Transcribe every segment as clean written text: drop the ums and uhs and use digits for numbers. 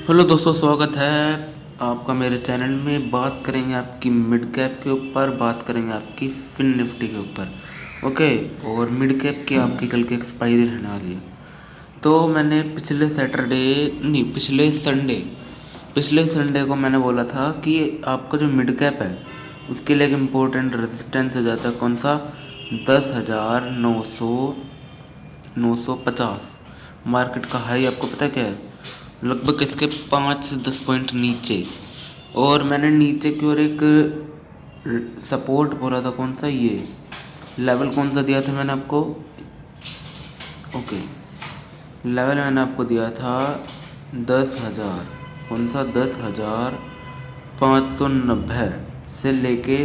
Hello दोस्तों, स्वागत है आपका मेरे चैनल में। बात करेंगे आपकी मिड कैप के ऊपर, बात करेंगे आपकी फिन निफ्टी के ऊपर। ओके। और मिड कैप की आपकी कल की एक्सपायरी रहने वाली है। तो मैंने पिछले संडे को मैंने बोला था कि आपका जो मिड कैप है उसके लिए एक इम्पोर्टेंट रेजिस्टेंस हो जाता है। कौन सा? 10,950। मार्केट का हाई आपको पता है क्या है? लगभग इसके 5 से 10 पॉइंट नीचे। और मैंने नीचे की ओर एक सपोर्ट बोला था। कौन सा? ये लेवल कौन सा दिया था मैंने आपको? ओके, लेवल मैंने आपको दिया था 10,000। कौन सा? 10,590 से लेके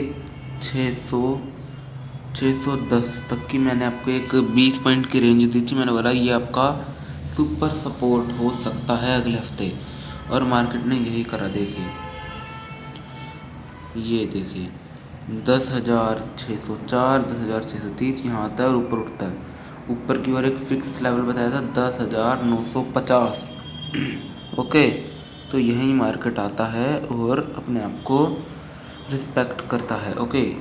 610 तक की मैंने आपको एक 20 पॉइंट की रेंज दी थी। मैंने बोला ये आपका सुपर सपोर्ट हो सकता है अगले हफ्ते। और मार्केट ने यही करा। देखिए, ये देखिए 10,604, 10,630 यहाँ आता है और ऊपर उठता है। ऊपर की ओर एक फिक्स लेवल बताया था 10,950। ओके। तो यही मार्केट आता है और अपने आप को रिस्पेक्ट करता है। ओके।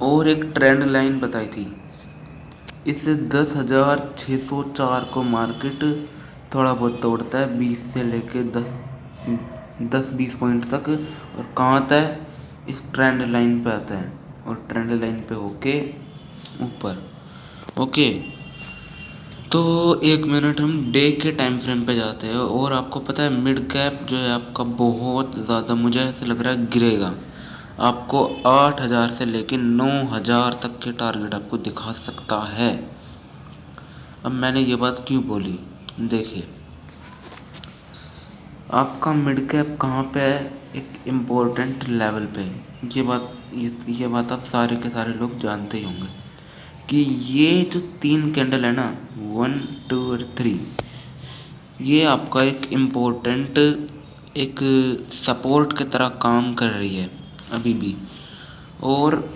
और एक ट्रेंड लाइन बताई थी। इससे 10,604 को मार्केट थोड़ा बहुत तोड़ता है, 20 से लेके 10-20 पॉइंट तक। और कहाँ आता है? इस ट्रेंड लाइन पे आता है और ट्रेंड लाइन पे होके ऊपर। ओके। तो एक मिनट हम डे के टाइम फ्रेम पे जाते हैं। और आपको पता है मिड कैप जो है आपका बहुत ज़्यादा, मुझे ऐसे लग रहा है गिरेगा। आपको 8,000 से लेके 9,000 तक के टारगेट आपको दिखा सकता है। अब मैंने ये बात क्यों बोली? देखिए, आपका मिड कैप कहाँ पे है? एक इम्पोर्टेंट लेवल पे। ये बात आप सारे के सारे लोग जानते ही होंगे कि ये जो 3 कैंडल है ना, 1, 2 और 3, ये आपका एक इम्पोर्टेंट एक सपोर्ट की तरह काम कर रही है अभी भी। और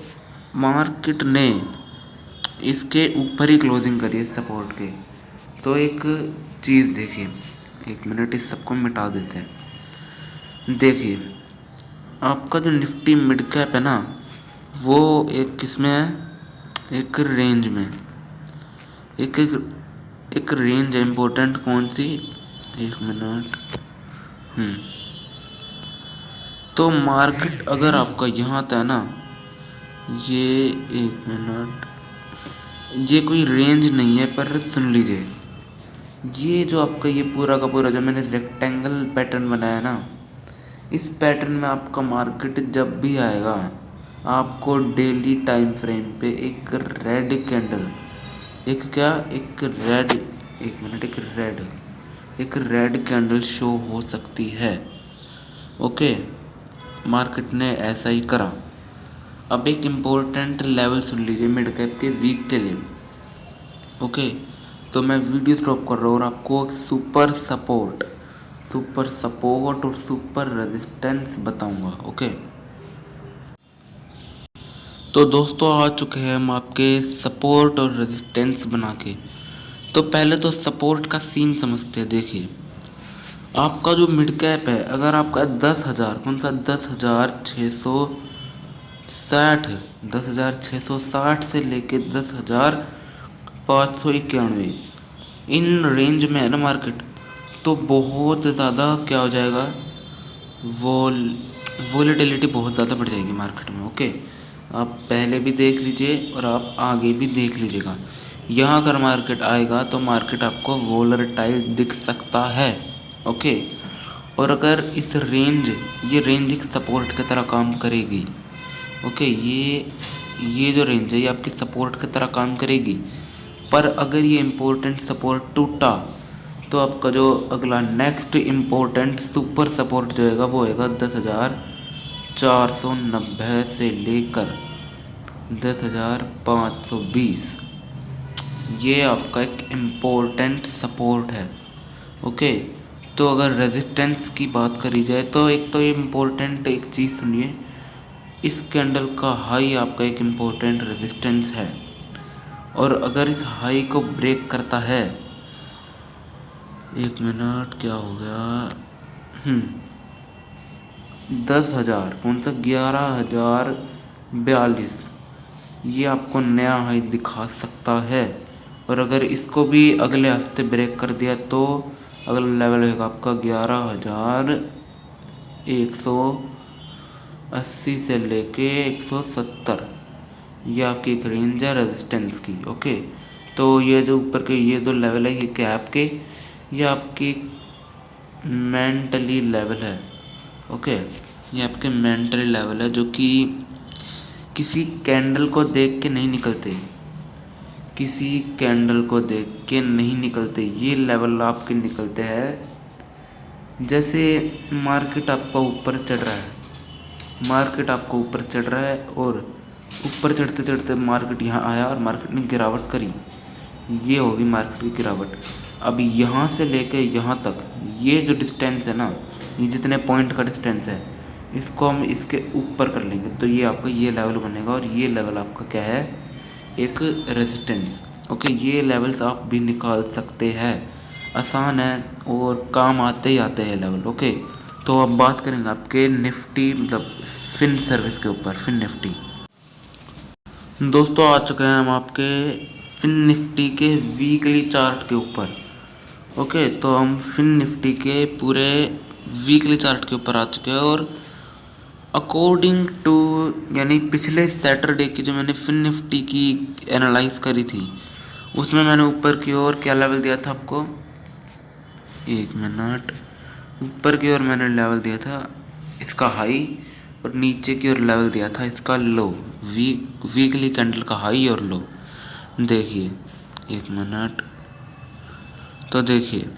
मार्केट ने इसके ऊपर ही क्लोजिंग करी है सपोर्ट के। तो एक चीज़ देखिए, एक मिनट इस सबको मिटा देते हैं। देखिए, आपका जो निफ्टी मिड कैप है ना, वो एक किसमें है? एक रेंज में। एक एक एक रेंज है इम्पोर्टेंट। कौन सी? एक मिनट। तो मार्केट अगर आपका यहाँ आता है ना, ये एक मिनट, ये कोई रेंज नहीं है। पर सुन लीजिए, ये जो आपका ये पूरा का पूरा जो मैंने रेक्टेंगल पैटर्न बनाया ना, इस पैटर्न में आपका मार्केट जब भी आएगा आपको डेली टाइम फ्रेम पे एक रेड कैंडल, एक क्या, एक रेड, एक मिनट, एक रेड कैंडल शो हो सकती है। ओके। मार्केट ने ऐसा ही करा। अब एक इम्पोर्टेंट लेवल सुन लीजिए मिड कैप के वीक के लिए। ओके। तो मैं वीडियो स्टॉप कर रहा हूँ और आपको सुपर सपोर्ट और सुपर रेजिस्टेंस बताऊंगा। ओके। तो दोस्तों, आ चुके हैं हम आपके सपोर्ट और रेजिस्टेंस बना के। तो पहले तो सपोर्ट का सीन समझते हैं। देखिए, आपका जो मिड कैप है, अगर आपका 10,000, कौन सा? 10,660, 10,660 से लेके 10,591 इन रेंज में है ना मार्केट। तो बहुत ज़्यादा क्या हो जाएगा? वोलेटिलिटी बहुत ज़्यादा बढ़ जाएगी मार्केट में। ओके। आप पहले भी देख लीजिए और आप आगे भी देख लीजिएगा। यहाँ अगर मार्केट आएगा तो मार्केट आपको वोलेटाइल दिख सकता है। ओके। और अगर ये रेंज एक सपोर्ट की तरह काम करेगी। ओके। ये जो रेंज है ये आपकी सपोर्ट की तरह काम करेगी। पर अगर ये इम्पोर्टेंट सपोर्ट टूटा तो आपका जो अगला नेक्स्ट इम्पोर्टेंट सुपर सपोर्ट जो होगा वो होगा 10,490 से लेकर 10,520। ये आपका एक इम्पोर्टेंट सपोर्ट है। ओके। तो अगर रेजिस्टेंस की बात करी जाए तो एक तो इम्पोर्टेंट एक चीज़ सुनिए, इस कैंडल का हाई आपका एक इम्पोर्टेंट रेजिस्टेंस है। और अगर इस हाई को ब्रेक करता है, एक मिनट, क्या हो गया? 10,000 कौन सा 11,042 ये आपको नया हाई दिखा सकता है। और अगर इसको भी अगले हफ्ते ब्रेक कर दिया तो अगला लेवल होगा आपका 11,180 से लेके 170। ये आपकी एक रेंज है रेजिस्टेंस की। ओके, तो ये जो ऊपर के ये दो लेवल है ये क्या है आपके, ये आपकी मेंटली लेवल है। ओके, ये आपके मेंटली लेवल है जो कि किसी कैंडल को देख के नहीं निकलते, किसी कैंडल को देख के नहीं निकलते। ये लेवल आपके निकलते हैं जैसे मार्केट आपका ऊपर चढ़ रहा है, मार्केट आपको ऊपर चढ़ रहा है और ऊपर चढ़ते चढ़ते मार्केट यहाँ आया और मार्केट ने गिरावट करी, ये होगी मार्केट की गिरावट। अब यहाँ से लेके यहाँ तक ये जो डिस्टेंस है ना, ये जितने पॉइंट का डिस्टेंस है इसको हम इसके ऊपर कर लेंगे तो ये आपका ये लेवल बनेगा। और ये लेवल आपका क्या है, एक रेजिस्टेंस। ओके, ये लेवल्स आप भी निकाल सकते हैं, आसान है और काम आते ही आते हैं लेवल। ओके, तो अब बात करेंगे आपके निफ्टी मतलब फिन सर्विस के ऊपर, फिन निफ्टी। दोस्तों आ चुके हैं हम आपके फिन निफ्टी के वीकली चार्ट के ऊपर। ओके, तो हम फिन निफ्टी के पूरे वीकली चार्ट के ऊपर आ चुके हैं और अकॉर्डिंग टू यानी पिछले सैटरडे की जो मैंने फिन निफ्टी की एनालाइज करी थी उसमें मैंने ऊपर की ओर क्या लेवल दिया था आपको, एक मिनट, ऊपर की ओर मैंने लेवल दिया था इसका हाई और नीचे की ओर लेवल दिया था इसका लो, वीकली कैंडल का हाई और लो। देखिए एक मिनट, तो देखिए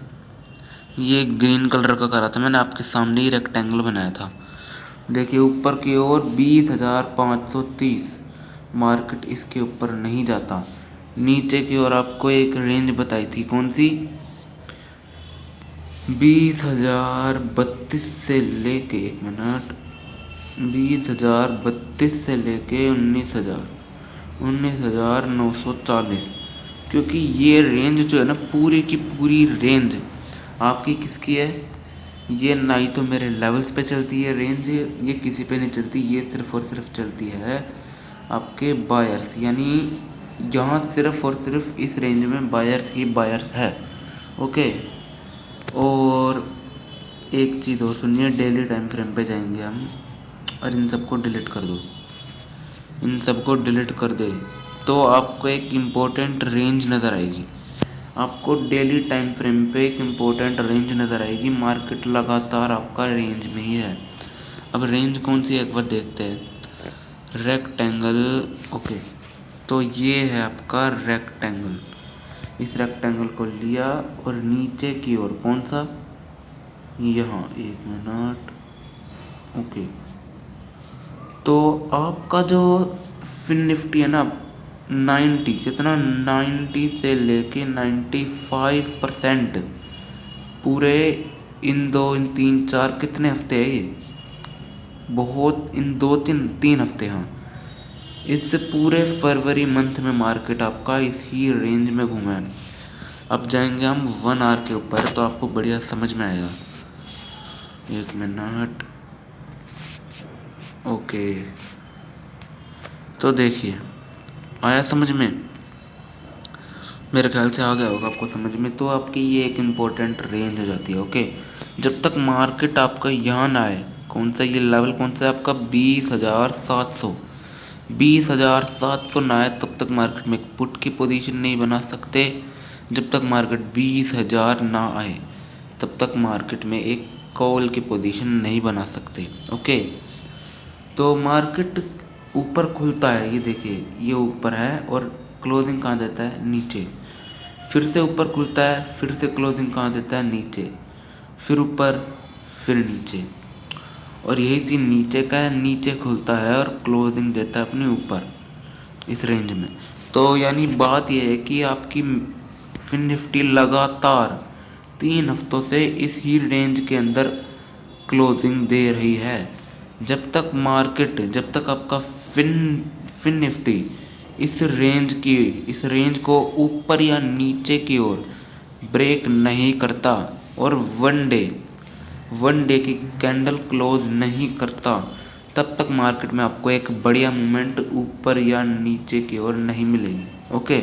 ये ग्रीन कलर का करा था मैंने, आपके सामने ही रेक्टेंगल बनाया था। देखिए ऊपर की ओर 20,530 मार्केट इसके ऊपर नहीं जाता। नीचे की ओर आपको एक रेंज बताई थी कौन सी, 20,032 से लेके, एक मिनट, 20,032 से लेके 19,940। क्योंकि ये रेंज जो है ना पूरी की पूरी रेंज आपकी किसकी है, ये ना ही तो मेरे लेवल्स पे चलती है रेंज, ये किसी पे नहीं चलती, ये सिर्फ और सिर्फ चलती है आपके बायर्स, यानी यहाँ सिर्फ और सिर्फ इस रेंज में बायर्स ही बायर्स है। ओके, और एक चीज़ और सुनिए, डेली टाइम फ्रेम पे जाएंगे हम और इन सबको डिलीट कर दो, इन सबको डिलीट कर दे तो आपको एक इम्पोर्टेंट रेंज नज़र आएगी, आपको डेली टाइम फ्रेम पे एक इम्पोर्टेंट रेंज नज़र आएगी। मार्केट लगातार आपका रेंज में ही है। अब रेंज कौन सी है एक बार देखते हैं, रेक्टेंगल। ओके, तो ये है आपका रेक्टेंगल, इस रेक्टेंगल को लिया और नीचे की ओर कौन सा, यहाँ, एक मिनट। ओके, तो आपका जो फिन निफ्टी है ना 90 कितना, 90 से लेके 95% पूरे इन 2 3 4 कितने हफ्ते है ये, बहुत, इन 2 3 हफ्ते, हाँ, इससे पूरे फरवरी मंथ में मार्केट आपका इसी रेंज में घूमा है। अब जाएंगे हम 1 आवर के ऊपर तो आपको बढ़िया समझ में आएगा, एक मिनट। ओके, तो देखिए आया समझ में, मेरे ख्याल से आ गया होगा आपको समझ में। तो आपकी ये एक इम्पोर्टेंट रेंज हो जाती है। ओके, जब तक मार्केट आपका यहाँ ना आए, कौन सा ये लेवल कौन सा है आपका, 20,700, 20,700 ना आए तब तक मार्केट में एक पुट की पोजीशन नहीं बना सकते। जब तक मार्केट 20,000 ना आए तब तक मार्केट में एक कॉल की पोजीशन नहीं बना सकते। ओके, तो मार्केट ऊपर खुलता है, ये देखिए ये ऊपर है और क्लोजिंग कहाँ देता है, नीचे, फिर से ऊपर खुलता है, फिर से क्लोजिंग कहाँ देता है, नीचे, फिर ऊपर, फिर नीचे, और यही सीन नीचे का है, नीचे खुलता है और क्लोजिंग देता है अपने ऊपर इस रेंज में। तो यानी बात यह है कि आपकी फिन निफ्टी लगातार 3 हफ्तों से इस ही रेंज के अंदर क्लोजिंग दे रही है। जब तक मार्केट, जब तक आपका फिन निफ्टी इस रेंज को ऊपर या नीचे की ओर ब्रेक नहीं करता और वन डे 1 डे की कैंडल क्लोज नहीं करता तब तक मार्केट में आपको एक बढ़िया मूवमेंट ऊपर या नीचे की ओर नहीं मिलेगी। ओके,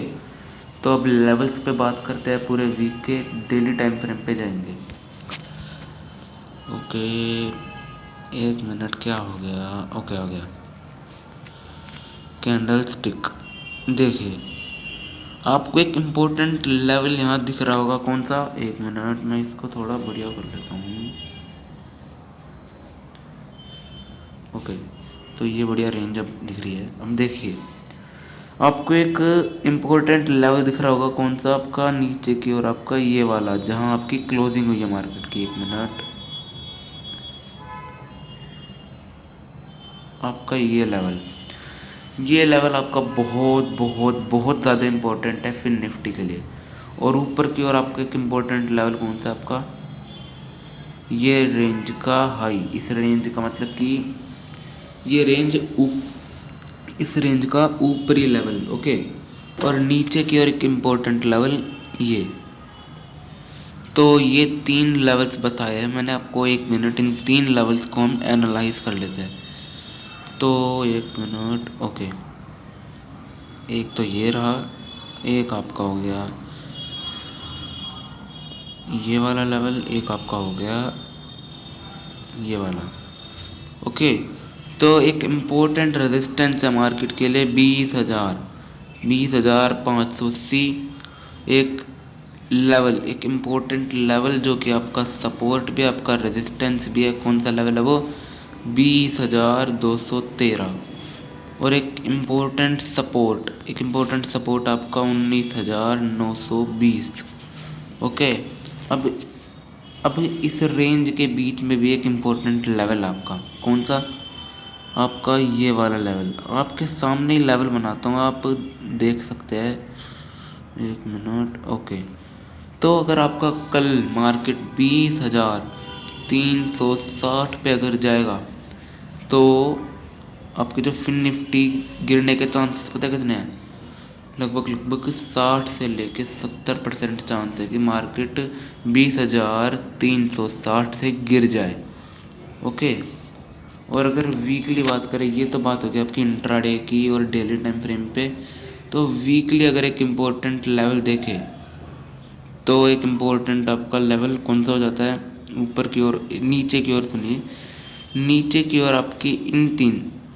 तो अब लेवल्स पे बात करते हैं। पूरे वीक के डेली टाइम फ्रेम पे जाएंगे। ओके, 1 मिनट, क्या हो गया? ओके, आ गया कैंडल स्टिक। देखिए, आपको एक इम्पोर्टेंट लेवल यहाँ दिख रहा होगा, कौन सा? 1 मिनट, मैं इसको थोड़ा बढ़िया कर लेता हूँ। ओके, तो ये बढ़िया रेंज अब दिख रही है। अब देखिए, आपको एक इम्पोर्टेंट लेवल दिख रहा होगा, कौन सा? आपका नीचे की ओर, आपका ये वाला, जहाँ आपकी क्लोजिंग हुई है मार्केट की। 1 मिनट, आपका ये लेवल आपका बहुत बहुत बहुत ज़्यादा इम्पोर्टेंट है फिन निफ्टी के लिए। और ऊपर की ओर आपका एक इम्पोर्टेंट लेवल कौन सा? आपका ये रेंज का हाई। इस रेंज का मतलब कि ये रेंज इस रेंज का ऊपरी लेवल। ओके, और नीचे की ओर एक इम्पोर्टेंट लेवल ये। तो ये 3 लेवल्स बताए हैं मैंने आपको। 1 मिनट, इन 3 लेवल्स को हम एनालाइज कर लेते हैं। तो 1 मिनट, ओके, एक तो ये रहा, एक आपका हो गया ये वाला लेवल, एक आपका हो गया ये वाला। ओके, तो एक इम्पोर्टेंट रेजिस्टेंस है मार्केट के लिए 20,580। एक लेवल, एक इम्पोर्टेंट लेवल जो कि आपका सपोर्ट भी, आपका रेजिस्टेंस भी है। कौन सा लेवल है वो? 20,213। और एक इम्पोर्टेंट सपोर्ट आपका 19,920। ओके, अब अब इस रेंज के बीच में भी एक इम्पोर्टेंट लेवल आपका, कौन सा? आपका ये वाला लेवल। आपके सामने ही लेवल बनाता हूँ, आप देख सकते हैं। 1 मिनट, ओके, तो अगर आपका कल मार्केट 20,360 पे अगर जाएगा तो आपके जो फिन निफ्टी गिरने के चांसेस पता है कितने हैं? लगभग 60 से लेके 70% चांस है कि मार्केट 20,360 से गिर जाए। ओके, और अगर वीकली बात करें, ये तो बात होगी आपकी इंट्राडे की और डेली टाइम फ्रेम पे। तो वीकली अगर एक इम्पोर्टेंट लेवल देखें तो एक इम्पोर्टेंट आपका लेवल कौन सा हो जाता है? ऊपर की ओर, नीचे की ओर सुनिए, नीचे की ओर आपकी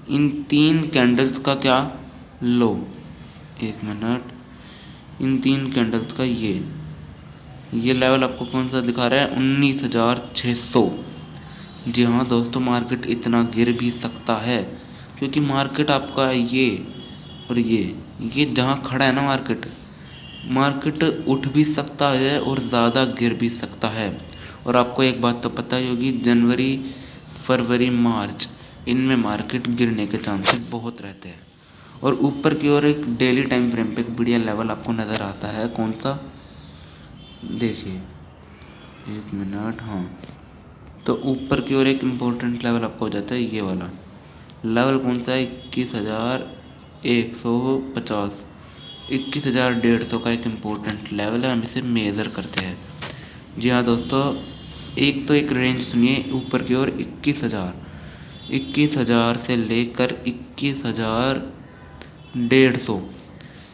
इन तीन कैंडल्स का क्या? लो। 1 मिनट, इन 3 कैंडल्स का ये लेवल आपको कौन सा दिखा रहा है? 19,600। जी हाँ दोस्तों, मार्केट इतना गिर भी सकता है क्योंकि मार्केट आपका ये और ये जहाँ खड़ा है ना, मार्केट उठ भी सकता है और ज़्यादा गिर भी सकता है। और आपको एक बात तो पता ही होगी, जनवरी, फरवरी, मार्च, इनमें मार्केट गिरने के चांसेस बहुत रहते हैं। और ऊपर की ओर एक डेली टाइम फ्रेम पे एक बढ़िया लेवल आपको नज़र आता है, कौन सा? देखिए, 1 मिनट, हाँ, तो ऊपर की ओर एक इम्पोर्टेंट लेवल आपको हो जाता है ये वाला लेवल। कौन सा है? 21,150, 21,150 का एक इम्पोर्टेंट लेवल है। हम इसे मेज़र करते हैं। जी हाँ दोस्तों, एक रेंज सुनिए ऊपर की ओर, 21,000 से लेकर 21,150।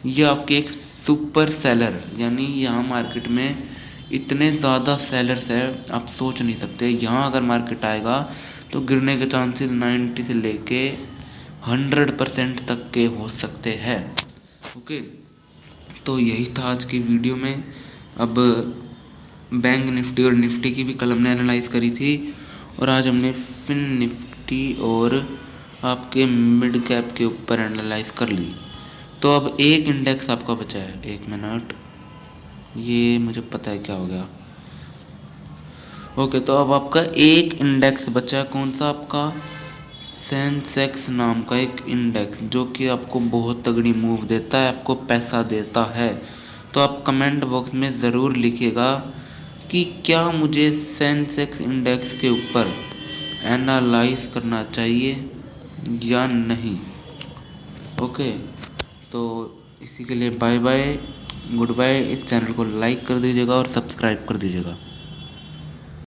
ये आपके एक सुपर सेलर, यानी यहाँ मार्केट में इतने ज़्यादा सेलर्स हैं आप सोच नहीं सकते। यहाँ अगर मार्केट आएगा तो गिरने के चांसेस 90 से लेके 100% तक के हो सकते हैं। ओके, तो यही था आज की वीडियो में। अब बैंक निफ्टी और निफ्टी की भी कल हमने एनालाइज करी थी, और आज हमने फिन निफ्टी और आपके मिड कैप के ऊपर एनालाइज कर ली। तो अब एक इंडेक्स आपका बचा है। 1 मिनट, ये मुझे पता है क्या हो गया। ओके, तो अब आपका एक इंडेक्स बचा है, कौन सा? आपका सेंसेक्स नाम का एक इंडेक्स, जो कि आपको बहुत तगड़ी मूव देता है, आपको पैसा देता है। तो आप कमेंट बॉक्स में ज़रूर लिखिएगा कि क्या मुझे सेंसेक्स इंडेक्स के ऊपर एनालाइज करना चाहिए या नहीं। ओके, तो इसी के लिए बाय बाय, गुड बाय। इस चैनल को लाइक कर दीजिएगा और सब्सक्राइब कर दीजिएगा।